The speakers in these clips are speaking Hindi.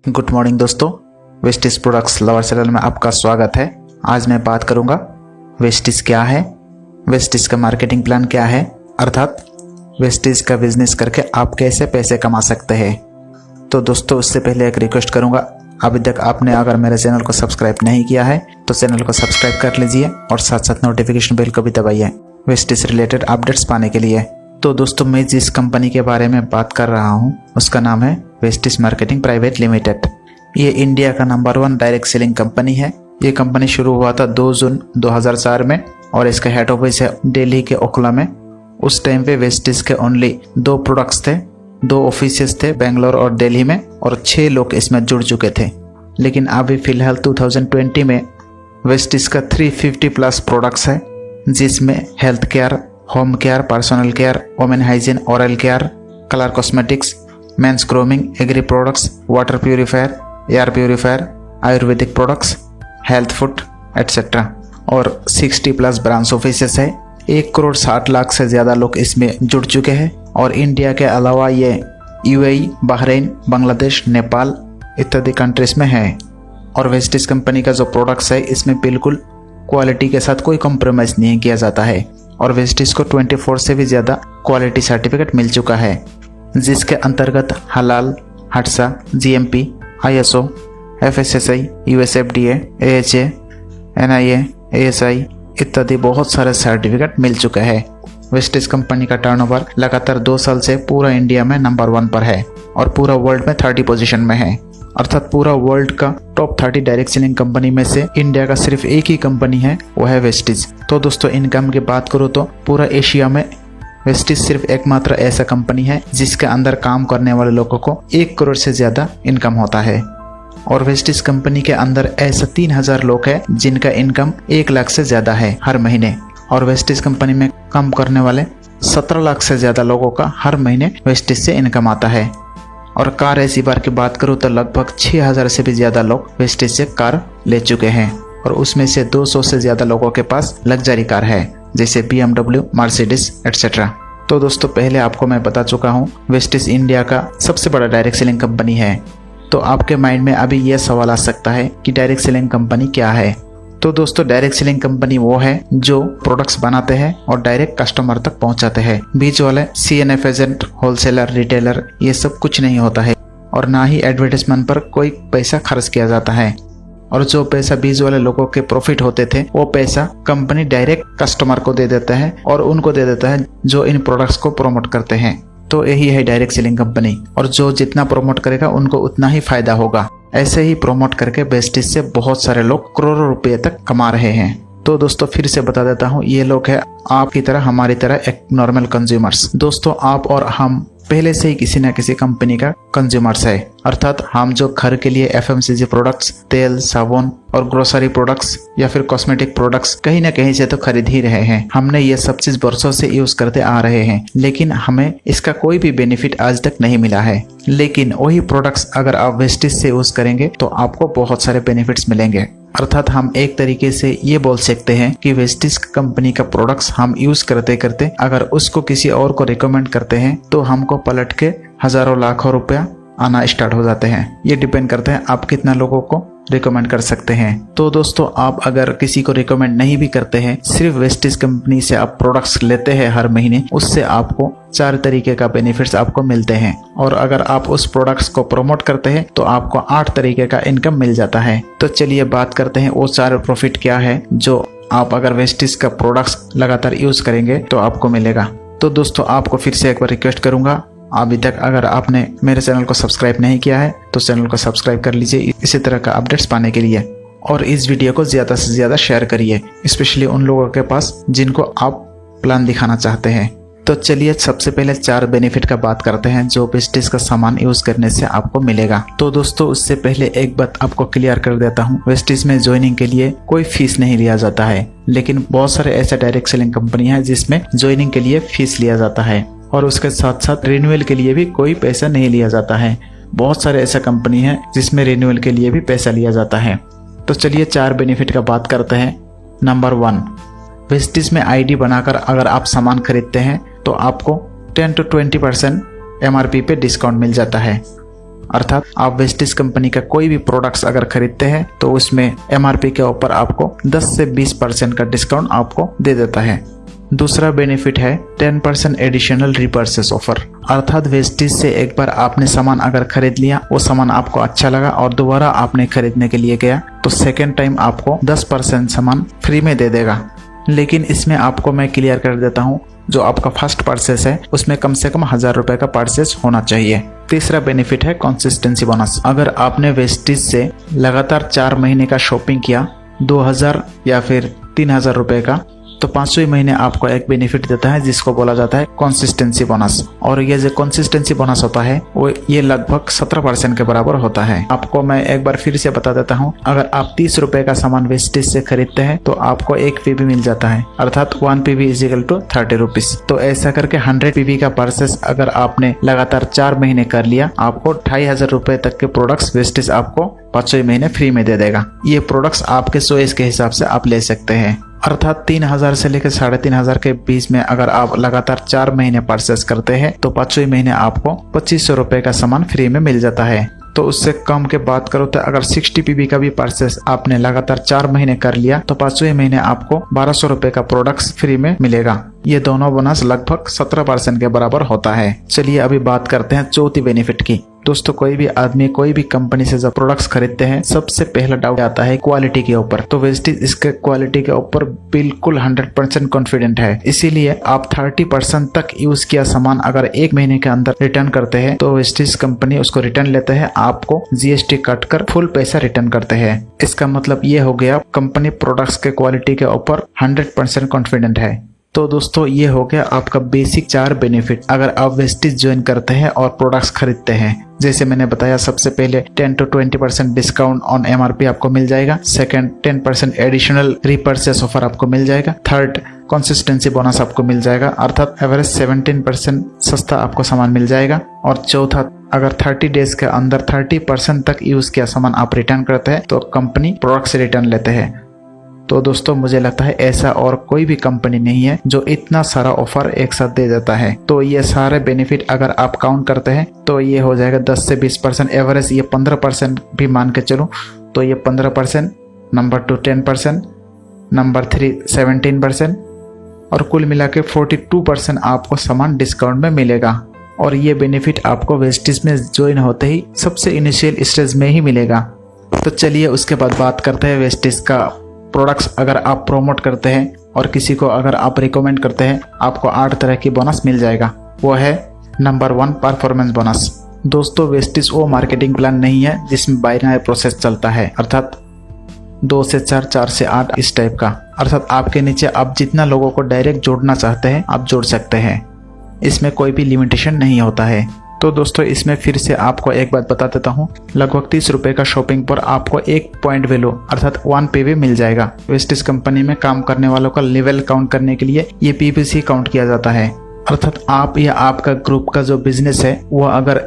गुड मॉर्निंग दोस्तों, वेस्टिज प्रोडक्ट्स लवर चैनल में आपका स्वागत है। आज मैं बात करूंगा वेस्टिज क्या है, वेस्टिज का मार्केटिंग प्लान क्या है, अर्थात वेस्टिज का बिजनेस करके आप कैसे पैसे कमा सकते हैं। तो दोस्तों उससे पहले एक रिक्वेस्ट करूंगा, अभी तक आपने अगर मेरे चैनल को सब्सक्राइब नहीं किया है तो चैनल को सब्सक्राइब कर लीजिए और साथ साथ नोटिफिकेशन बेल को भी दबाइए वेस्टिज रिलेटेड अपडेट्स पाने के लिए। तो दोस्तों मैं जिस कंपनी के बारे में बात कर रहा हूँ उसका नाम है वेस्टिज मार्केटिंग प्राइवेट लिमिटेड। ये इंडिया का नंबर 1 डायरेक्ट सेलिंग कंपनी है। ये कंपनी शुरू हुआ था 2 जून 2004 में और इसका हेड ऑफिस है दिल्ली के ओखला में। उस टाइम पे वेस्टिज के ओनली 2 प्रोडक्ट्स थे, 2 ऑफिसेस थे बेंगलोर और दिल्ली में, और 6 लोग इसमें जुड़ चुके थे। लेकिन अभी फिलहाल 2020 में वेस्टिज का 350 प्लस प्रोडक्ट्स है, जिसमें health care, home care, personal care, women hygiene, oral care, colour cosmetics, men's grooming, agri products, water purifier, air purifier, Ayurvedic products, health food etcetera, और 60 प्लस ब्रांच ऑफिसेस है। 1 करोड़ 60 लाख से ज़्यादा लोग इसमें जुड़ चुके हैं। और इंडिया के अलावा ये यूएई, बहरीन, बांग्लादेश, नेपाल इत्यादि कंट्रीज में है। और वेस्टिज कंपनी का जो प्रोडक्ट्स है इसमें बिल्कुल क्वालिटी के साथ कोई कॉम्प्रोमाइज़ नहीं किया जाता है। और वेस्टिज को 24 से भी ज़्यादा क्वालिटी सर्टिफिकेट मिल चुका है, जिसके अंतर्गत हलाल, हटसा, GMP, ISO, FSSI, USFDA, AHA, NIA, ASI इत्यादि बहुत सारे सर्टिफिकेट मिल चुके हैं। वेस्टिज कंपनी का टर्नओवर लगातार 2 साल से पूरा इंडिया में नंबर 1 पर है और पूरा वर्ल्ड में 30 पोजीशन में है। अर्थात पूरा वर्ल्ड का टॉप 30 डायरेक्ट सेलिंग कंपनी में से इंडिया का सिर्फ एक ही कंपनी है, वो है वेस्टिज। तो दोस्तों इनकम की बात करूँ तो पूरा एशिया में वेस्टिज सिर्फ एकमात्र ऐसा कंपनी है जिसके अंदर काम करने वाले लोगों को 1 करोड़ से ज़्यादा इनकम होता है। और वेस्टिज कंपनी के अंदर ऐसा 3000 लोग हैं जिनका इनकम 1 लाख से ज़्यादा है हर महीने। और वेस्टिज कंपनी में काम करने वाले 17 लाख से ज़्यादा लोगों का हर महीने वेस्टिज से इनकम आता है। और कार ऐसी बार की बात करूँ तो लगभग 6000 से भी ज़्यादा लोग वेस्टिज से कार ले चुके हैं, और उसमें से 200 से ज़्यादा लोगों के पास लग्जरी कार है, जैसे BMW, मर्सिडीज एटसेट्रा। तो दोस्तों पहले आपको मैं बता चुका हूँ वेस्टिज इंडिया का सबसे बड़ा डायरेक्ट सेलिंग कंपनी है। तो आपके माइंड में अभी यह सवाल आ सकता है कि डायरेक्ट सेलिंग कंपनी क्या है। तो दोस्तों डायरेक्ट सेलिंग कंपनी वो है जो प्रोडक्ट्स बनाते हैं और डायरेक्ट कस्टमर तक पहुंचाते हैं। बीच वाले CNF एजेंट, होलसेलर, रिटेलर ये सब कुछ नहीं होता है, और ना ही एडवर्टाइजमेंट पर कोई पैसा खर्च किया जाता है। और जो पैसा बीच वाले लोगों के प्रॉफिट होते थे वो पैसा कंपनी डायरेक्ट कस्टमर को दे देता है और उनको दे देता है जो इन प्रोडक्ट्स को प्रमोट करते हैं। तो यही है डायरेक्ट सेलिंग कंपनी, और जो जितना प्रमोट करेगा उनको उतना ही फायदा होगा। ऐसे ही प्रमोट करके वेस्टिज से बहुत सारे लोग करोड़ों रुपए तक कमा रहे हैं। तो दोस्तों फिर से बता देता हूँ, ये लोग है आपकी तरह, हमारी तरह एक नॉर्मल कंज्यूमर्स। दोस्तों आप और हम पहले से ही किसी न किसी कंपनी का कंज्यूमर्स है, अर्थात हम जो घर के लिए FMCG प्रोडक्ट्स, तेल, साबुन और ग्रोसरी प्रोडक्ट्स या फिर कॉस्मेटिक प्रोडक्ट्स कहीं न कहीं से तो खरीद ही रहे हैं। हमने ये सब चीज वर्षों से यूज करते आ रहे हैं, लेकिन हमें इसका कोई भी बेनिफिट आज तक नहीं मिला है। लेकिन वही प्रोडक्ट्स अगर आप वेस्टिज से यूज करेंगे तो आपको बहुत सारे बेनिफिट्स मिलेंगे। अर्थात हम एक तरीके से ये बोल सकते हैं कि वेस्टिज कंपनी का प्रोडक्ट्स हम यूज करते करते अगर उसको किसी और को रिकमेंड करते हैं तो हमको पलट के हजारों लाखों रुपया आना स्टार्ट हो जाते हैं। ये डिपेंड करता है आप कितना लोगों को रिकमेंड कर सकते हैं। तो दोस्तों आप अगर किसी को रिकमेंड नहीं भी करते हैं, सिर्फ वेस्टिज कंपनी से आप प्रोडक्ट्स लेते हैं हर महीने, उससे आपको 4 तरीके का बेनिफिट्स आपको मिलते हैं। और अगर आप उस प्रोडक्ट्स को प्रमोट करते हैं तो आपको 8 तरीके का इनकम मिल जाता है। तो चलिए बात करते हैं वो 4 प्रॉफिट क्या है जो आप अगर वेस्टिज का प्रोडक्ट्स लगातार यूज करेंगे तो आपको मिलेगा। तो दोस्तों आपको फिर से एक बार रिक्वेस्ट करूंगा, अभी तक अगर आपने मेरे चैनल को सब्सक्राइब नहीं किया है तो चैनल को सब्सक्राइब कर लीजिए इसी तरह का अपडेट्स पाने के लिए। और इस वीडियो को ज़्यादा से ज़्यादा शेयर करिए, स्पेशली उन लोगों के पास जिनको आप प्लान दिखाना चाहते हैं। तो चलिए सबसे पहले 4 बेनिफिट का बात करते हैं जो वेस्टिज का सामान यूज करने से आपको मिलेगा। तो दोस्तों उससे पहले एक बात आपको क्लियर कर देता हूँ, वेस्टिज में ज्वाइनिंग के लिए कोई फीस नहीं लिया जाता है, लेकिन बहुत सारे ऐसे डायरेक्ट सेलिंग कंपनी है जिसमें ज्वाइनिंग के लिए फीस लिया जाता है, और उसके साथ साथ रिन्यूअल के लिए भी कोई पैसा नहीं लिया जाता है। बहुत सारे ऐसा कंपनी है जिसमें रिन्यूअल के लिए भी पैसा लिया जाता है। तो चलिए 4 बेनिफिट का बात करते हैं। नंबर 1, वेस्टिज में ID बनाकर अगर आप सामान खरीदते हैं तो आपको 10 to 20% MRP पे डिस्काउंट मिल जाता है। अर्थात आप वेस्टिज कंपनी का कोई भी प्रोडक्ट्स अगर खरीदते हैं तो उसमें MRP के ऊपर आपको 10 से 20% का डिस्काउंट आपको दे देता है। दूसरा बेनिफिट है 10% एडिशनल रिपर्चेस ऑफर, अर्थात वेस्टिज से एक बार आपने सामान अगर खरीद लिया, वो सामान आपको अच्छा लगा और दोबारा आपने खरीदने के लिए गया तो सेकेंड टाइम आपको 10% सामान फ्री में दे देगा। लेकिन इसमें आपको मैं क्लियर कर देता हूँ, जो आपका फर्स्ट परचेस है उसमें कम से कम 1000 रुपए का परचेस होना चाहिए। तीसरा बेनिफिट है कंसिस्टेंसी बोनस। अगर आपने वेस्टिज से लगातार 4 महीने का शॉपिंग किया 2000 या फिर 3000 रुपए का, तो 5वें महीने आपको एक बेनिफिट देता है जिसको बोला जाता है कंसिस्टेंसी बोनस। और ये जो कंसिस्टेंसी बोनस होता है वो ये लगभग 17% के बराबर होता है। आपको मैं एक बार फिर से बता देता हूँ, अगर आप 30 रुपए का सामान वेस्टिज से खरीदते हैं तो आपको 1 PV मिल जाता है, अर्थात 1 PV = 30 रुपीज। तो ऐसा करके 100 PV का परचेस अगर आपने लगातार 4 महीने कर लिया, आपको 2500 रुपए तक के प्रोडक्ट्स वेस्टिज आपको 5वें महीने फ्री में दे देगा। ये प्रोडक्ट्स आपके चॉइस के हिसाब से आप ले सकते हैं, अर्थात 3000 से लेकर 3500 के बीच में अगर आप लगातार 4 महीने परचेस करते हैं तो 5वें महीने आपको 2500 रुपए का सामान फ्री में मिल जाता है। तो उससे कम के बात करो तो अगर 60 PV का भी परचेस आपने लगातार 4 महीने कर लिया तो 5वें महीने आपको 1200 रुपए का प्रोडक्ट्स फ्री में मिलेगा। ये दोनों बोनस लगभग 17% के बराबर होता है। चलिए अभी बात करते हैं चौथी बेनिफिट की। दोस्तों, कोई भी आदमी कोई भी कंपनी से जब प्रोडक्ट्स खरीदते हैं सबसे पहला डाउट आता है क्वालिटी के ऊपर। तो वेस्टिज इसके क्वालिटी के ऊपर बिल्कुल 100% कॉन्फिडेंट है, इसीलिए आप 30% तक यूज किया सामान अगर 1 महीने के अंदर रिटर्न करते हैं तो वेस्टिज कंपनी उसको रिटर्न लेते हैं, आपको GST कट कर फुल पैसा रिटर्न करते हैं। इसका मतलब ये हो गया कंपनी प्रोडक्ट्स के क्वालिटी के ऊपर 100% कॉन्फिडेंट है। तो दोस्तों, ये हो गया आपका बेसिक 4 बेनिफिट अगर आप वेस्टिज ज्वाइन करते हैं और प्रोडक्ट्स खरीदते हैं। जैसे मैंने बताया, सबसे पहले 10 to 20% डिस्काउंट ऑन MRP आपको मिल जाएगा। सेकंड, 10% एडिशनल रिपर्चेस ऑफर आपको मिल जाएगा। थर्ड, कंसिस्टेंसी बोनस आपको मिल जाएगा, अर्थात एवरेज 17% सस्ता आपको सामान मिल जाएगा। और चौथा, अगर 30 डेज के अंदर 30% तक यूज किया सामान आप रिटर्न करते हैं तो कंपनी प्रोडक्ट से रिटर्न लेते हैं। तो दोस्तों, मुझे लगता है ऐसा और कोई भी कंपनी नहीं है जो इतना सारा ऑफर एक साथ दे देता है। तो ये सारे बेनिफिट अगर आप काउंट करते हैं तो ये हो जाएगा 10 से 20%, एवरेज ये 15% भी मान के चलूं तो ये 15%, नंबर 2 10%, नंबर 3 17% और कुल मिला के 42% आपको सामान डिस्काउंट में मिलेगा। और ये बेनिफिट आपको वेस्टिज में ज्वाइन होते ही सबसे इनिशियल स्टेज में ही मिलेगा। तो चलिए उसके बाद बात करते हैं वेस्टिज का प्रोडक्ट्स अगर आप प्रोमोट करते हैं और किसी को अगर आप रिकमेंड करते हैं, आपको 8 तरह की बोनस मिल जाएगा। वो है नंबर 1, परफॉर्मेंस बोनस। दोस्तों, वेस्टिज वो मार्केटिंग प्लान नहीं है जिसमें बाइनरी प्रोसेस चलता है, अर्थात 2 से 4, 4 से 8 इस टाइप का। अर्थात आपके नीचे आप जितना लोगों को डायरेक्ट जोड़ना चाहते हैं आप जोड़ सकते हैं, इसमें कोई भी लिमिटेशन नहीं होता है। तो दोस्तों, इसमें फिर से आपको एक बात बता देता हूँ, लगभग 30 रुपए का शॉपिंग पर आपको 1 पॉइंट वैल्यू अर्थात 1 PV मिल जाएगा। वेस्टिज कंपनी में काम करने वालों का लेवल काउंट करने के लिए ये PV काउंट किया जाता है, अर्थात आप या आपका ग्रुप का जो बिजनेस है वो अगर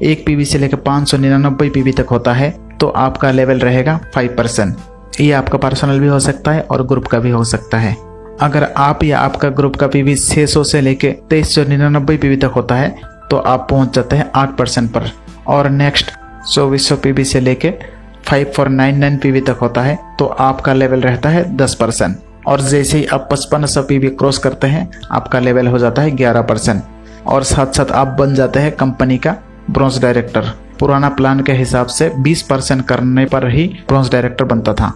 1 PV से लेकर 599 PV तक होता है तो आपका लेवल रहेगा 5%। ये आपका पर्सनल भी हो सकता है और ग्रुप का भी हो सकता है। अगर आप या आपका ग्रुप का PV 600 से लेकर 2399 PV तक होता है तो आप पहुंच जाते हैं 8% पर। और नेक्स्ट 2400 PV से लेके 5499 PV तक होता है तो आपका लेवल रहता है 10%। और जैसे ही आप 5500 PV क्रॉस करते हैं आपका लेवल हो जाता है 11%। और साथ साथ आप बन जाते हैं कंपनी का ब्रॉन्ज डायरेक्टर। पुराना प्लान के हिसाब से 20% करने पर ही ब्रॉन्ज डायरेक्टर बनता था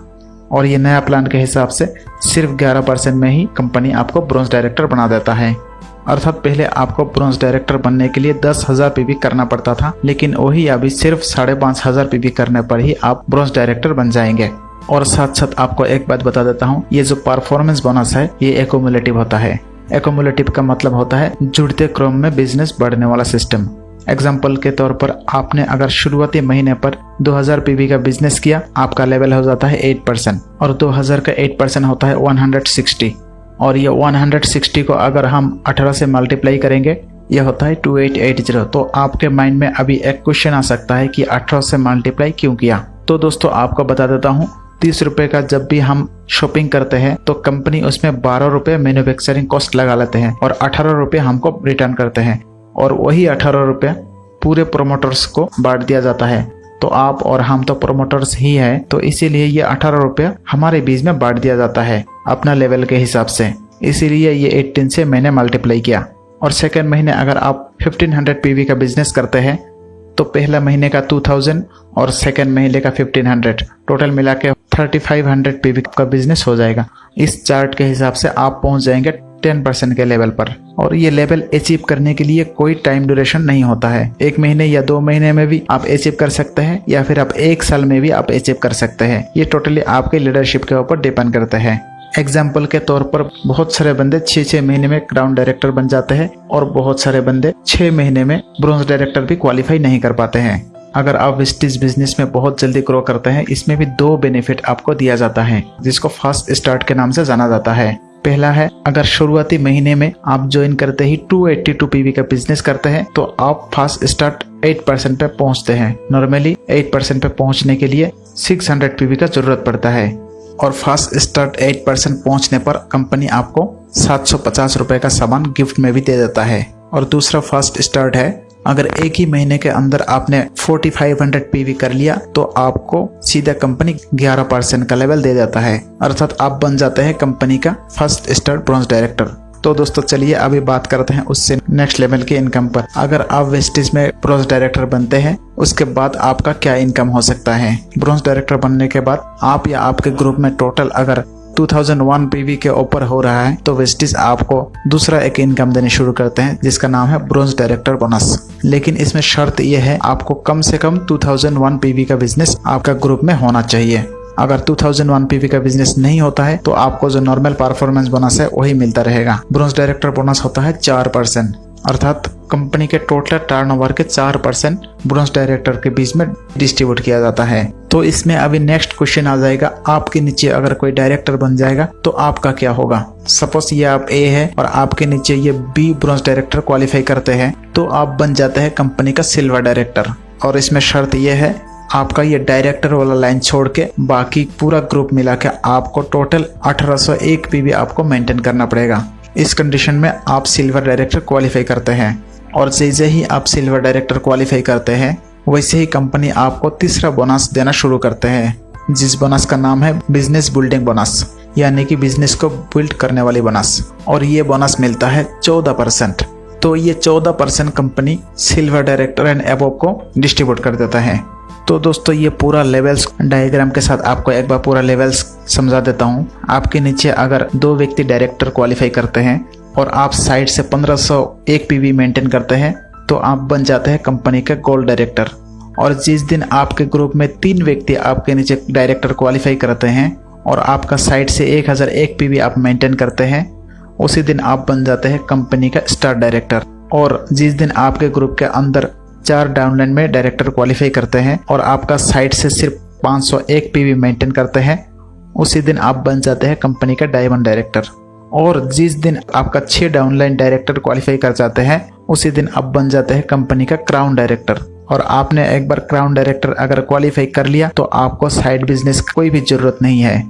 और ये नया प्लान के हिसाब से सिर्फ 11% में ही कंपनी आपको ब्रॉन्ज डायरेक्टर बना देता है। अर्थात पहले आपको ब्रॉन्ज डायरेक्टर बनने के लिए 10,000 PV करना पड़ता था, लेकिन वही अभी सिर्फ 5,500 PV करने पर ही आप ब्रॉन्ज डायरेक्टर बन जाएंगे। और साथ साथ आपको एक बात बता देता हूँ, ये जो परफॉर्मेंस बोनस है ये एक्युमुलेटिव होता है। एक्युमुलेटिव का मतलब होता है जुड़ते क्रम में बिजनेस बढ़ने वाला सिस्टम। एग्जाम्पल के तौर पर आपने अगर शुरुआती महीने पर 2000 PV का बिजनेस किया, आपका लेवल हो जाता है 8% और 2000 का 8% होता है 160। और ये 160 को अगर हम 18 से मल्टीप्लाई करेंगे यह होता है 2880। तो आपके माइंड में अभी एक क्वेश्चन आ सकता है कि 18 से मल्टीप्लाई क्यों किया। तो दोस्तों, आपको बता देता हूँ, 30 रुपए का जब भी हम शॉपिंग करते हैं तो कंपनी उसमें 12 रुपए मैन्युफैक्चरिंग कॉस्ट लगा लेते हैं और 18 रुपए हमको रिटर्न करते हैं। और वही 18 रुपए पूरे प्रोमोटर्स को बांट दिया जाता है। तो आप और हम तो प्रोमोटर्स ही है, तो इसीलिए ये 18 रुपये हमारे बीच में बांट दिया जाता है अपना लेवल के हिसाब से। इसीलिए ये 18 से मैंने मल्टीप्लाई किया। और सेकेंड महीने अगर आप 1500 पीवी का बिजनेस करते हैं तो पहला महीने का 2000 और सेकेंड महीने का 1500, टोटल मिला के 3500 पीवी का बिजनेस हो जाएगा। इस चार्ट के हिसाब से आप पहुंच जाएंगे 10% के लेवल पर। और ये लेवल अचीव करने के लिए कोई टाइम ड्यूरेशन नहीं होता है। 1 महीने या 2 महीने में भी आप अचीव कर सकते हैं, या फिर आप 1 साल में भी आप अचीव कर सकते हैं। ये टोटली आपके लीडरशिप के ऊपर डिपेंड करते हैं। एग्जाम्पल के तौर पर बहुत सारे बंदे 6 महीने में क्राउन डायरेक्टर बन जाते हैं और बहुत सारे बंदे 6 महीने में ब्रोंज डायरेक्टर भी क्वालिफाई नहीं कर पाते हैं। अगर आप वेस्टिज बिजनेस में बहुत जल्दी ग्रो करते हैं, इसमें भी 2 बेनिफिट आपको दिया जाता है, जिसको फास्ट स्टार्ट के नाम से जाना जाता है। पहला है, अगर शुरुआती महीने में आप ज्वाइन करते ही 282 पीवी का बिजनेस करते हैं तो आप फास्ट स्टार्ट 8% पे पहुंचते हैं। नॉर्मली 8% पे पहुंचने के लिए 600 पीवी का जरूरत पड़ता है। और फास्ट स्टार्ट 8% पहुंचने पर कंपनी आपको 750 रुपए का सामान गिफ्ट में भी दे देता है। और दूसरा फास्ट स्टार्ट है, अगर एक ही महीने के अंदर आपने 4500 पीवी कर लिया तो आपको सीधा कंपनी 11% का लेवल दे देता है, अर्थात आप बन जाते हैं कंपनी का फर्स्ट स्टार ब्रोंज डायरेक्टर। तो दोस्तों चलिए अभी बात करते हैं उससे नेक्स्ट लेवल की इनकम पर। अगर आप वेस्टिज में ब्रोंज डायरेक्टर बनते हैं उसके बाद आपका क्या इनकम हो सकता है। ब्रोंज डायरेक्टर बनने के बाद आप या आपके ग्रुप में टोटल अगर 2001 पीवी के ऊपर हो रहा है तो वेस्टिज आपको दूसरा एक इनकम देने शुरू करते हैं, जिसका नाम है ब्रोंज डायरेक्टर बोनस। लेकिन इसमें शर्त यह है, आपको कम से कम 2001 पीवी का बिजनेस आपका ग्रुप में होना चाहिए। अगर 2001 पीवी का बिजनेस नहीं होता है तो आपको जो नॉर्मल परफॉर्मेंस बोनस है वही मिलता रहेगा। ब्रोंज डायरेक्टर बोनस होता है 4%, अर्थात कंपनी के टोटल टर्नओवर के 4% ब्रोंज डायरेक्टर के बीच में डिस्ट्रीब्यूट किया जाता है। तो इसमें अभी नेक्स्ट क्वेश्चन आ जाएगा, आपके नीचे अगर कोई डायरेक्टर बन जाएगा तो आपका क्या होगा। सपोज ये आप ए है और आपके नीचे ये बी ब्रोंज डायरेक्टर क्वालिफाई करते हैं तो आप बन जाते हैं कंपनी का सिल्वर डायरेक्टर। और इसमें शर्त यह है, आपका ये डायरेक्टर वाला लाइन छोड़ के बाकी पूरा ग्रुप मिला के आपको टोटल 1801 पीवी आपको मेंटेन करना पड़ेगा। इस कंडीशन में आप सिल्वर डायरेक्टर क्वालिफाई करते हैं। और जैसे ही आप सिल्वर डायरेक्टर क्वालिफाई करते हैं वैसे ही कंपनी आपको तीसरा बोनस देना शुरू करते हैं, जिस बोनस का नाम है बिजनेस बिल्डिंग बोनस, यानी कि बिजनेस को बिल्ड करने वाली बोनस। और ये बोनस मिलता है 14%। तो ये 14% company silver director and above को डिस्ट्रीब्यूट कर देता है। तो दोस्तों ये पूरा लेवल्स डायग्राम के साथ आपको एक बार पूरा लेवल्स समझा देता हूँ। आपके नीचे अगर 2 व्यक्ति डायरेक्टर क्वालिफाई करते हैं और आप साइड से 1501 पीवी मेंटेन करते हैं तो आप बन जाते हैं कंपनी के गोल्ड डायरेक्टर। और जिस दिन आपके ग्रुप में 3 व्यक्ति आपके नीचे डायरेक्टर क्वालिफाई करते हैं और आपका साइड से 1001 पीवी आप मेंटेन करते हैं, उसी दिन आप बन जाते हैं कंपनी का स्टार डायरेक्टर। और जिस दिन आपके ग्रुप के अंदर 4 डाउनलाइन में डायरेक्टर क्वालिफाई करते हैं और आपका साइड से सिर्फ 501 पीवी मेंटेन करते हैं, उसी दिन आप बन जाते हैं कंपनी का डायमंड डायरेक्टर। और जिस दिन आपका 6 डाउनलाइन डायरेक्टर क्वालिफाई कर जाते हैं उसी दिन आप बन जाते हैं कंपनी का क्राउन डायरेक्टर। और आपने एक बार क्राउन डायरेक्टर अगर क्वालिफाई कर लिया तो आपको साइड बिजनेस की कोई भी जरूरत नहीं है।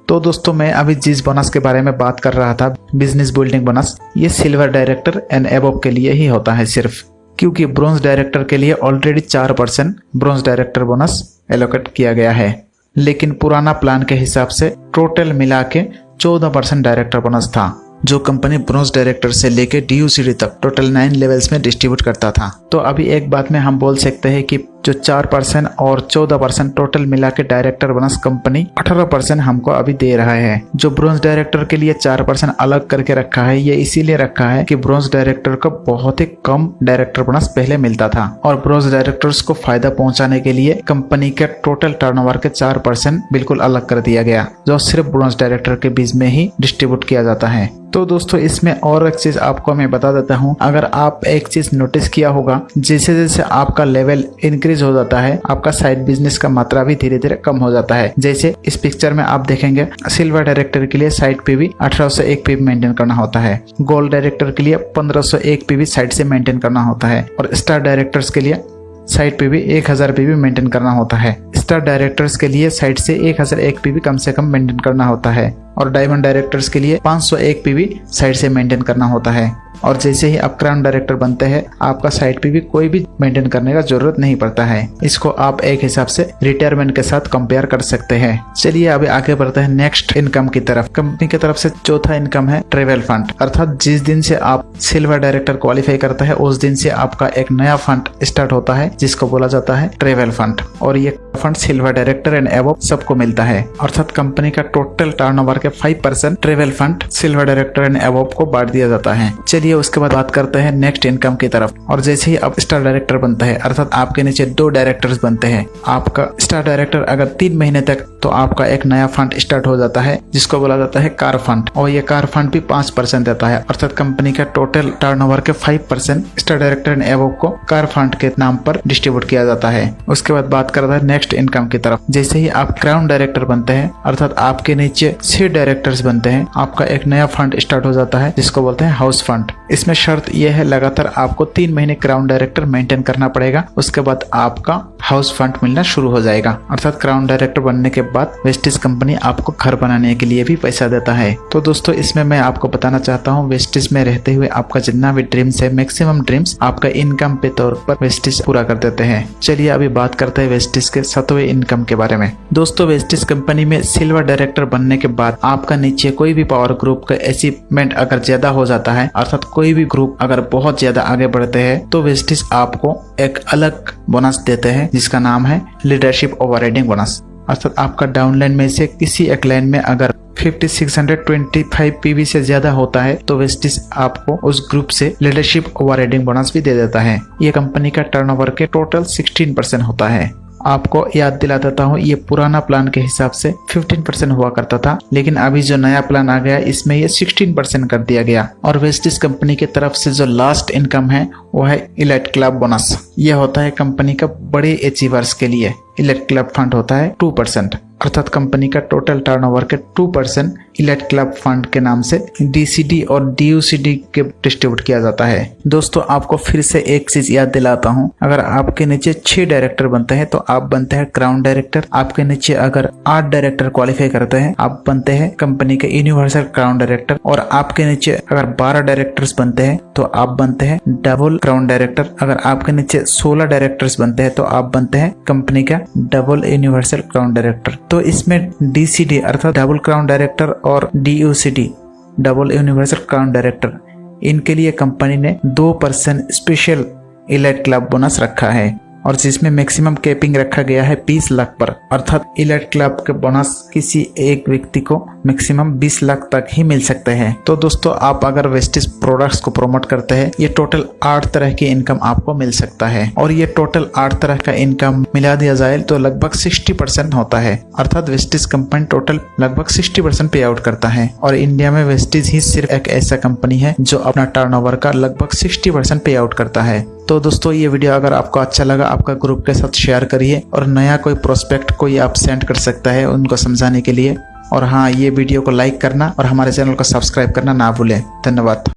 तो दोस्तों मैं अभी जिस बोनस के बारे में बात कर रहा था, बिजनेस बिल्डिंग बोनस, ये सिल्वर डायरेक्टर एंड अबव के लिए ही होता है सिर्फ, क्योंकि ब्रोंज डायरेक्टर के लिए already 4% bronze director bonus allocate किया गया है। लेकिन पुराना प्लान के हिसाब से टोटल मिला के 14% डायरेक्टर बोनस था, जो कंपनी ब्रोंज डायरेक्टर से लेके DUCD तक टोटल 9 लेवल्स में डिस्ट्रीब्यूट करता था। तो अभी एक बात में हम बोल सकते हैं कि जो 4% और 14% टोटल मिला के डायरेक्टर बोनस कंपनी 18% हमको अभी दे रहा है। जो ब्रोंज डायरेक्टर के लिए 4% अलग करके रखा है, ये इसीलिए रखा है कि ब्रोंज डायरेक्टर को बहुत ही कम डायरेक्टर बोनस पहले मिलता था और ब्रोंज डायरेक्टर्स को फायदा पहुंचाने के लिए कंपनी के टोटल टर्नओवर के 4% बिल्कुल अलग कर दिया गया, जो सिर्फ ब्रोंज डायरेक्टर के बीच में ही डिस्ट्रीब्यूट किया जाता है। तो दोस्तों इसमें और एक चीज आपको मैं बता देता हूँ, अगर आप एक चीज नोटिस किया होगा, जैसे जैसे आपका लेवल इंक्रीज हो जाता है आपका साइड बिजनेस का मात्रा भी धीरे धीरे कम हो जाता है। जैसे इस पिक्चर में आप देखेंगे सिल्वर डायरेक्टर के लिए साइड पे भी 1801 पीवी मेंटेन करना होता है, गोल्ड डायरेक्टर के लिए 1501 पीवी साइड से मेंटेन करना होता है और स्टार डायरेक्टर्स के लिए साइड पे भी 1000 पीवी मेंटेन करना होता है। स्टार डायरेक्टर्स के लिए साइड से 1001 पीवी कम से कम मेंटेन करना होता है और डायमंड डायरेक्टर्स के लिए 501 पीवी साइड से मेंटेन करना होता है। और जैसे ही आप क्राउन डायरेक्टर बनते हैं आपका साइड पे भी कोई भी मेंटेन करने का जरूरत नहीं पड़ता है। इसको आप एक हिसाब से रिटायरमेंट के साथ कंपेयर कर सकते हैं। चलिए अभी आगे बढ़ते हैं नेक्स्ट इनकम की तरफ। कंपनी की तरफ से चौथा इनकम है ट्रेवल फंड, अर्थात जिस दिन से आप सिल्वर डायरेक्टर क्वालिफाई करता है उस दिन से आपका एक नया फंड स्टार्ट होता है जिसको बोला जाता है ट्रेवल फंड। और ये fund silver director and above सबको मिलता है, अर्थात कंपनी का टोटल टर्नओवर के 5% travel fund silver director and above को बांट दिया जाता है। चलिए उसके बाद बात करते हैं नेक्स्ट इनकम की तरफ। और जैसे ही आप स्टार डायरेक्टर बनता है, अर्थात आपके नीचे 2 डायरेक्टर्स बनते हैं, आपका स्टार डायरेक्टर अगर 3 महीने तक, तो आपका एक नया फंड स्टार्ट हो जाता है जिसको बोला जाता है कार फंड। और ये कार फंड भी 5% देता है, अर्थात कंपनी का टोटल टर्नओवर के 5% स्टार डायरेक्टर एंड एबव को कार फंड के नाम पर डिस्ट्रीब्यूट किया जाता है। उसके बाद बात करता है नेक्स्ट इनकम की तरफ। जैसे ही आप क्राउन डायरेक्टर बनते हैं, अर्थात आपके नीचे 6 डायरेक्टर्स बनते हैं, आपका एक नया फंड स्टार्ट हो जाता है जिसको बोलते हैं हाउस फंड। इसमें शर्त यह है लगातार आपको 3 महीने क्राउन डायरेक्टर मेंटेन करना पड़ेगा, उसके बाद आपका हाउस फंड मिलना शुरू हो जाएगा। अर्थात क्राउन डायरेक्टर बनने के बाद वेस्टिज कंपनी आपको घर बनाने के लिए भी पैसा देता है। तो दोस्तों इसमें मैं आपको बताना चाहता हूँ वेस्टिज में रहते हुए आपका जितना भी ड्रीम्स है, मैक्सिमम ड्रीम्स आपका इनकम पे तौर पर वेस्टिज पूरा कर देते हैं। चलिए अभी बात करते हैं वेस्टिज के 7वें इनकम के बारे में। दोस्तों वेस्टिज कंपनी में सिल्वर डायरेक्टर बनने के बाद आपका नीचे कोई भी पावर ग्रुप का अचीवमेंट अगर ज्यादा हो जाता है, अर्थात कोई भी ग्रुप अगर बहुत ज्यादा आगे बढ़ते हैं, तो वेस्टिज आपको एक अलग बोनस देते हैं जिसका नाम है लीडरशिप ओवरराइडिंग बोनस। अर्थात आपका डाउनलाइन में से किसी एक लाइन में अगर 5625 पीवी से ज्यादा होता है तो वेस्टिज आपको उस ग्रुप से लीडरशिप ओवरराइडिंग बोनस भी दे देता है। ये कंपनी का टर्नओवर के टोटल 16% होता है। आपको याद दिला देता हूँ, ये पुराना प्लान के हिसाब से 15% हुआ करता था, लेकिन अभी जो नया प्लान आ गया इसमें ये 16% कर दिया गया। और वेस्टिज कंपनी की तरफ से जो लास्ट इनकम है वो है इलाइट क्लब बोनस। ये होता है कंपनी का बड़े अचीवर्स के लिए। इलाइट क्लब फंड होता है 2%, अर्थात कंपनी का टोटल टर्नओवर के 2% इलाइट क्लब फंड के नाम से डीसीडी और डीयूसीडी के डिस्ट्रीब्यूट किया जाता है। दोस्तों आपको फिर से एक चीज याद दिलाता हूँ, अगर आपके नीचे 6 डायरेक्टर बनते हैं तो आप बनते हैं क्राउन डायरेक्टर। आपके नीचे अगर 8 डायरेक्टर क्वालिफाई करते हैं आप बनते हैं कंपनी के यूनिवर्सल क्राउन डायरेक्टर। और आपके नीचे अगर 12 डायरेक्टर्स बनते हैं तो आप बनते हैं डबल क्राउन डायरेक्टर। अगर आपके नीचे 16 डायरेक्टर्स बनते हैं तो आप बनते हैं कंपनी का डबल यूनिवर्सल क्राउन डायरेक्टर। तो इसमें डीसीडी अर्थात डबल क्राउन डायरेक्टर और डीयूसीडी डबल यूनिवर्सल क्राउन डायरेक्टर, इनके लिए कंपनी ने 2% स्पेशल इलाइट क्लब बोनस रखा है और जिसमें मैक्सिमम कैपिंग रखा गया है 20 लाख पर। अर्थात इलाइट क्लब के बोनस किसी एक व्यक्ति को मैक्सिमम 20 लाख तक ही मिल सकते हैं। तो दोस्तों आप अगर वेस्टिज प्रोडक्ट्स को प्रमोट करते हैं, ये टोटल 8 तरह की इनकम आपको मिल सकता है। और ये टोटल 8 तरह का इनकम मिला दिया जाए तो लगभग 60% होता है। अर्थात वेस्टिज कंपनी टोटल लगभग 60% पे आउट करता है। और इंडिया में वेस्टिज ही सिर्फ एक ऐसा कंपनी है जो अपना टर्नओवर का लगभग 60% पे आउट करता है। तो दोस्तों ये वीडियो अगर आपको अच्छा लगा आपका ग्रुप के साथ शेयर करिए, और नया कोई प्रोस्पेक्ट कोई आप सेंड कर सकता है उनको समझाने के लिए। और हाँ, ये वीडियो को लाइक करना और हमारे चैनल को सब्सक्राइब करना ना भूलें। धन्यवाद।